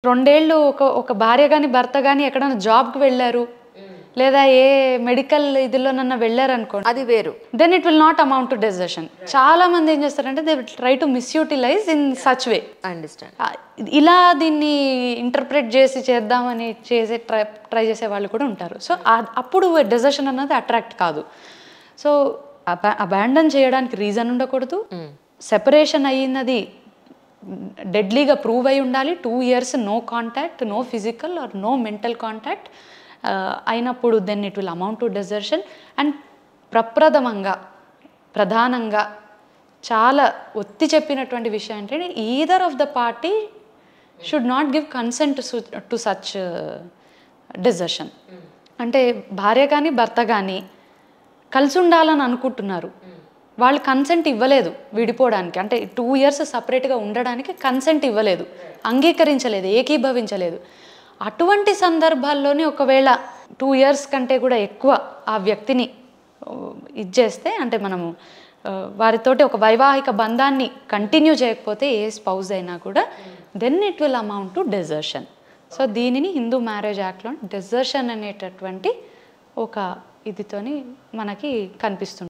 2 ఏళ్ళు ఒక భార్య గాని భర్త గాని ఎక్కడైనా జాబ్‌కి వెళ్లారు లేదా ఏ మెడికల్ ఇదిలోనన్నా వెళ్లారు అనుకోండి, అది వేరు. Then it will not amount to decision. చాలా మంది ఏం చేస్తారంటే they try to misutilize in such way. Understand. ఇలా దీన్ని ఇంటర్ప్రెట్ చేసి చేద్దామని ట్రై చేసే వాళ్ళు కూడా ఉంటారు. సో అప్పుడు డెసిషన్ అన్నది అట్రాక్ట్ కాదు. సో అబాండన్ చేయడానికి రీజన్ ఉండకూడదు. సెపరేషన్ అయ్యినది డెడ్లీగా ప్రూవ్ అయి ఉండాలి. 2 years no contact, no physical or no mental contact అయినప్పుడు then it will amount to desertion. And ప్రధానంగా చాలా ఒత్తి చెప్పినటువంటి విషయం ఏంటంటే either of the party should not give consent to such desertion. అంటే భార్య కానీ భర్త కానీ కలిసి ఉండాలని అనుకుంటున్నారు, వాళ్ళు కన్సెంట్ ఇవ్వలేదు విడిపోవడానికి. అంటే 2 years సపరేట్గా ఉండడానికి కన్సెంట్ ఇవ్వలేదు, అంగీకరించలేదు, ఏకీభవించలేదు. అటువంటి సందర్భాల్లోనే ఒకవేళ 2 years కంటే కూడా ఎక్కువ ఆ వ్యక్తిని ఇచ్చేస్తే, అంటే మనము వారితోటి ఒక వైవాహిక బంధాన్ని కంటిన్యూ చేయకపోతే ఏ స్పౌజ్ అయినా కూడా then it will amount to desertion. So దీనిని హిందూ మ్యారేజ్ యాక్ట్లో డెజర్షన్ అనేటటువంటి ఒక ఇదితోని మనకి కనిపిస్తుంది.